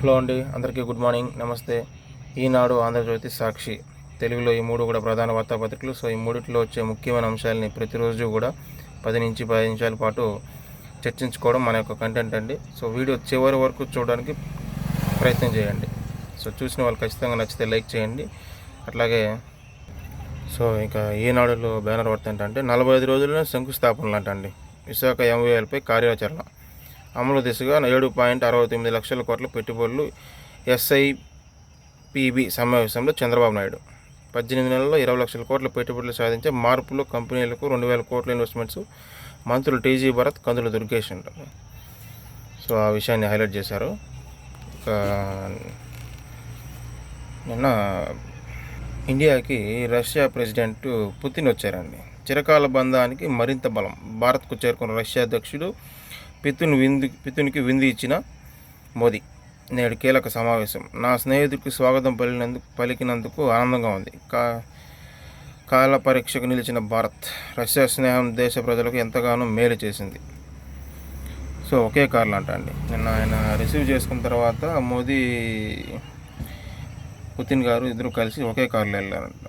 Hello అండి, అందరికీ good morning, నమస్తే. ఈనాడు, ఆంధ్రజ్యోతి, సాక్షి తెలుగులో ఈ మూడు కూడా ప్రధాన వార్తాపత్రికలు. సో ఈ మూడిట్లో వచ్చే ముఖ్యమైన అంశాలని ప్రతిరోజు కూడా 10 నుంచి 15 నిమిషాల పాటు చర్చించుకోవడం మన యొక్క కంటెంట్ అండి. సో వీడియో చివరి వరకు చూడడానికి ప్రయత్నం చేయండి. సో చూసిన వాళ్ళు ఖచ్చితంగా నచ్చితే లైక్ చేయండి. అట్లాగే సో ఇక ఈనాడులో బ్యానర్ వార్త ఏంటంటే 45 రోజుల్లోనే శంకుస్థాపనలు అంటండి. విశాఖ MOUలపై కార్యాచరణ అమలు దిశగా 7.69 లక్షల కోట్ల పెట్టుబడులు. SIPB సమావేశంలో చంద్రబాబు నాయుడు 18 నెలల్లో 20 లక్షల కోట్ల పెట్టుబడులు సాధించే మార్పులు కంపెనీలకు 2,000 కోట్ల ఇన్వెస్ట్మెంట్స్. మంత్రులు TG భరత్, కందుల దుర్గేష్ అంటారు. సో ఆ విషయాన్ని హైలైట్ చేశారు. నిన్న ఇండియాకి రష్యా ప్రెసిడెంట్ పుతిన్ వచ్చారండి. చిరకాల బంధానికి మరింత బలం. భారత్కు చేరుకున్న రష్యా అధ్యక్షుడు పితునికి విందు ఇచ్చిన మోదీ. నేడు కీలక సమావేశం. నా స్నేహితుడికి స్వాగతం పలికినందుకు ఆనందంగా ఉంది. కాల పరీక్షకు నిలిచిన భారత్. రష్యా స్నేహం దేశ ప్రజలకు ఎంతగానో మేలు చేసింది. సో ఒకే కార్లు అండి. నిన్న ఆయన రిసీవ్ చేసుకున్న తర్వాత మోదీ, పుతిన్ గారు ఇద్దరు కలిసి ఒకే కారులో వెళ్ళారంట.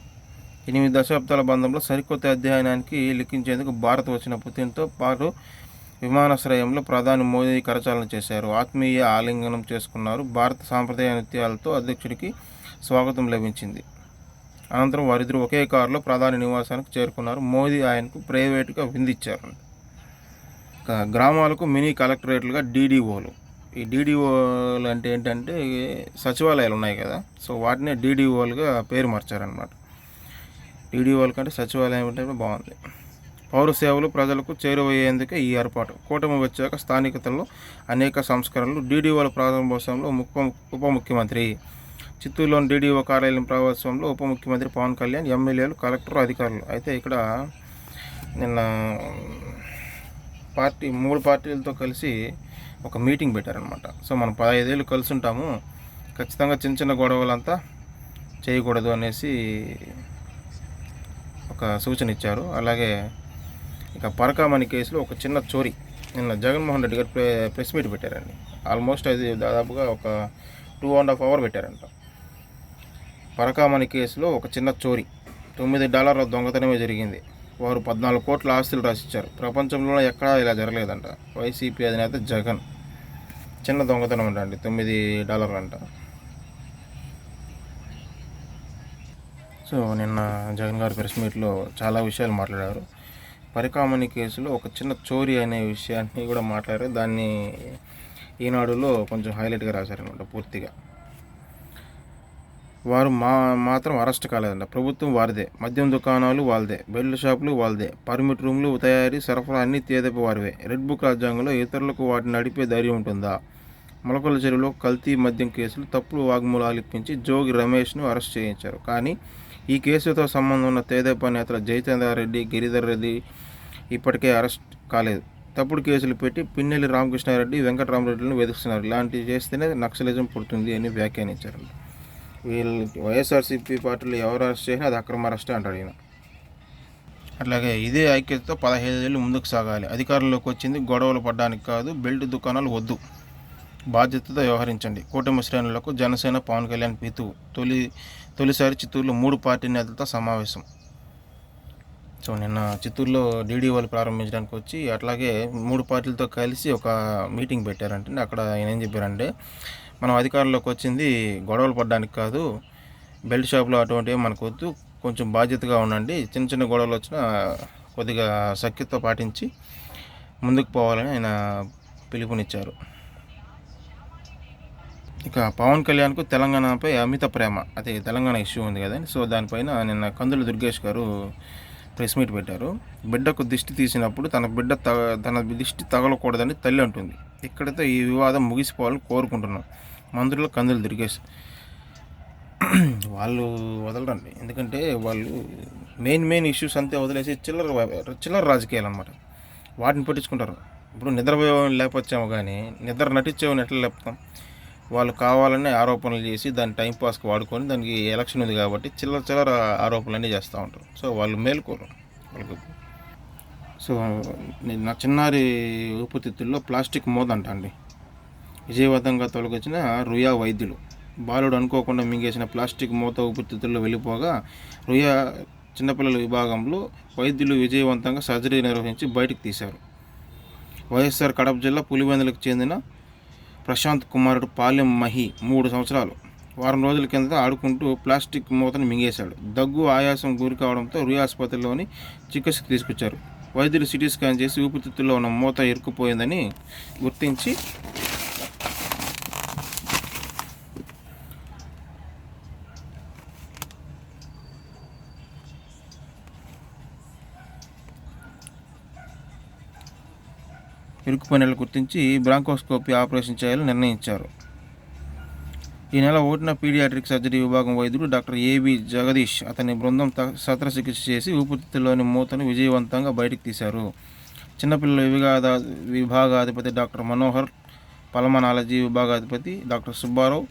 8 దశాబ్దాల బంధంలో సరికొత్త అధ్యయనానికి లిఖించేందుకు భారత్ వచ్చిన పుతిన్తో పాటు విమానాశ్రయంలో ప్రధాని మోదీ కరచాలన చేశారు. ఆత్మీయ ఆలింగనం చేసుకున్నారు. భారత సాంప్రదాయ నృత్యాలతో అధ్యక్షుడికి స్వాగతం లభించింది. అనంతరం వారిద్దరూ ఒకే కారులో ప్రధాని నివాసానికి చేరుకున్నారు. మోదీ ఆయనకు ప్రైవేటుగా విందిచ్చారు. గ్రామాలకు మినీ కలెక్టరేట్లుగా DDOలు. ఈ DDOలు అంటే ఏంటంటే సచివాలయాలు ఉన్నాయి కదా, సో వాటినే DDOలుగా పేరు మార్చారనమాట. DDOల కంటే సచివాలయం అంటే బాగుంది. పౌర సేవలు ప్రజలకు చేరువయ్యేందుకే ఈ ఏర్పాటు. కూటమి వచ్చాక స్థానికతల్లో అనేక సంస్కరణలు. DDOల ప్రారంభోత్సవంలో ఉప ముఖ్యమంత్రి. చిత్తూరులోని DDO కార్యాలయం ప్రారంభోత్సవంలో ఉప ముఖ్యమంత్రి పవన్ కళ్యాణ్, ఎమ్మెల్యేలు, కలెక్టర్లు, అధికారులు. అయితే ఇక్కడ నిన్న మూడు పార్టీలతో కలిసి ఒక మీటింగ్ పెట్టారనమాట. సో మనం 15 ఏళ్ళు కలిసి ఉంటాము, ఖచ్చితంగా చిన్న చిన్న గొడవలంతా చేయకూడదు అనేసి ఒక సూచన ఇచ్చారు. అలాగే ఇక పరకామణి కేసులో ఒక చిన్న చోరీ. నిన్న జగన్మోహన్ రెడ్డి గారు ప్రెస్ మీట్ పెట్టారండి. ఆల్మోస్ట్ అది దాదాపుగా ఒక 2.5 hours పెట్టారంట. పరకామణి కేసులో ఒక చిన్న చోరీ, $9 దొంగతనమే జరిగింది. వారు 14 కోట్ల ఆస్తులు రాసిచ్చారు. ప్రపంచంలో ఎక్కడా ఇలా జరగలేదంట. వైసీపీ అధినేత జగన్ చిన్న దొంగతనం అండి, $9 అంట. సో నిన్న జగన్ గారి ప్రెస్ మీట్లో చాలా విషయాలు మాట్లాడారు. పరకామణి కేసులో ఒక చిన్న చోరీ అనే విషయాన్ని కూడా మాట్లాడారు. దాన్ని ఈనాడులో కొంచెం హైలైట్గా రాశారనమాట పూర్తిగా. వారు మాత్రం అరెస్ట్ కాలేదంట. ప్రభుత్వం వారిదే, మద్యం దుకాణాలు వాళ్ళదే, బెల్ట్ షాపులు వాళ్ళదే, పర్మిట్ రూమ్లు, తయారీ, సరఫరా అన్నీ తేదపు వారివే. రెడ్ బుక్ రాజ్యాంగంలో ఇతరులకు వాటిని నడిపే ధైర్యం ఉంటుందా? మొలకల చెరువులో కల్తీ మద్యం కేసులు తప్పుడు వాగ్మూలాలు ఇప్పించి జోగి రమేష్ను అరెస్ట్ చేయించారు. కానీ ఈ కేసుతో సంబంధం ఉన్న తేదేపా నేతల జయచంద్రారెడ్డి, గిరిధర్ రెడ్డి ఇప్పటికే అరెస్ట్ కాలేదు. తప్పుడు కేసులు పెట్టి పిన్నెల్లి రామకృష్ణారెడ్డి, వెంకటరామరెడ్డిలను వెతుకుతున్నారు. ఇలాంటివి చేస్తేనే నక్సలిజం పుడుతుంది అని వ్యాఖ్యానించారు. వీళ్ళు వైఎస్ఆర్సీపీ పార్టీలు ఎవరు అరెస్ట్ చేసినా అది అక్రమ అరెస్ట్ అంటాడు ఈయన. అట్లాగే ఇదే ఐక్యతతో 15 ఏళ్ళు ముందుకు సాగాలి. అధికారంలోకి వచ్చింది గొడవలు పడడానికి కాదు, బెల్ట్ దుకాణాలు వద్దు, బాధ్యతతో వ్యవహరించండి. కూటమి శ్రేణులకు జనసేన పవన్ కళ్యాణ్ పిలుపు. తొలిసారి చిత్తూరులో 3 పార్టీ నేతలతో సమావేశం. సో నిన్న చిత్తూరులో DDOలు ప్రారంభించడానికి వచ్చి అట్లాగే 3 పార్టీలతో కలిసి ఒక మీటింగ్ పెట్టారంటే అక్కడ ఆయన ఏం చెప్పారంటే, మనం అధికారంలోకి వచ్చింది గొడవలు పడడానికి కాదు, బెల్ట్ షాపులో అటువంటివి మనకు వద్దు, కొంచెం బాధ్యతగా ఉండండి, చిన్న చిన్న గొడవలు వచ్చినా కొద్దిగా సఖ్యత పాటించి ముందుకు పోవాలని ఆయన పిలుపునిచ్చారు. ఇక పవన్ కళ్యాణ్కు తెలంగాణపై అమిత ప్రేమ. అదే తెలంగాణ ఇష్యూ ఉంది కదండి, సో దానిపైన నిన్న కందుల దుర్గేష్ గారు ప్రెస్ మీట్ పెట్టారు. బిడ్డకు దిష్టి తీసినప్పుడు తన దిష్టి తగలకూడదని తల్లి అంటుంది. ఇక్కడితో ఈ వివాదం ముగిసిపోవాలని కోరుకుంటున్నాం. మంత్రులు కందుల దుర్గేష్ వాళ్ళు వదలరండి, ఎందుకంటే వాళ్ళు మెయిన్ ఇష్యూస్ అంతే వదిలేసి చిల్లర రాజకీయాలు అనమాట, వాటిని పట్టించుకుంటారు. ఇప్పుడు నిద్రపోయేవాడిని లేపొచ్చాము కానీ నిద్ర నటించేవాడిని ఎట్లా లేపుతాం? వాళ్ళు కావాలనే ఆరోపణలు చేసి దాన్ని టైంపాస్కి వాడుకొని దానికి ఎలక్షన్ ఉంది కాబట్టి చిల్లర ఆరోపణలన్నీ చేస్తూ ఉంటారు. సో వాళ్ళు మేలుకోరు వాళ్ళకి. సో నా చిన్నారి ఊపిరితిత్తుల్లో ప్లాస్టిక్ మోదంట అండి. విజయవంతంగా తొలగించిన రుయా వైద్యులు. బాలుడు అనుకోకుండా మింగేసిన ప్లాస్టిక్ మూత ఊపిరితిత్తుల్లో వెళ్ళిపోగా రుయా చిన్నపిల్లల విభాగంలో వైద్యులు విజయవంతంగా సర్జరీ నిర్వహించి బయటకు తీశారు. వైఎస్ఆర్ కడప జిల్లా పులివెందులకు చెందిన ప్రశాంత్ కుమారుడు పాలెం మహి 3 సంవత్సరాలు వారం రోజుల కిందట ఆడుకుంటూ ప్లాస్టిక్ మూతను మింగేశాడు. దగ్గు, ఆయాసం గురి కావడంతో రుయా ఆసుపత్రిలోని చికిత్సకు తీసుకొచ్చారు. వైద్యులు సిటీ స్కాన్ చేసి ఊపిరితిత్తుల్లో ఉన్న మూత ఇరుక్కుపోయిందని గుర్తించి బ్రాంకోస్కోపీ ఆపరేషన్ చేయాలని నిర్ణయించారు. ఈ నెల 1న పీడియాట్రిక్ సర్జరీ విభాగం వైద్యుడు డాక్టర్ ఏబి జగదీష్ అతని బృందం శస్త్రచికిత్స చేసి ఊపిరితిత్తుల్లోని మూతను విజయవంతంగా బయటకు తీశారు. చిన్నపిల్లల విభాగాధిపతి డాక్టర్ మనోహర్, పల్మనాలజీ విభాగాధిపతి డాక్టర్ సుబ్బారావు,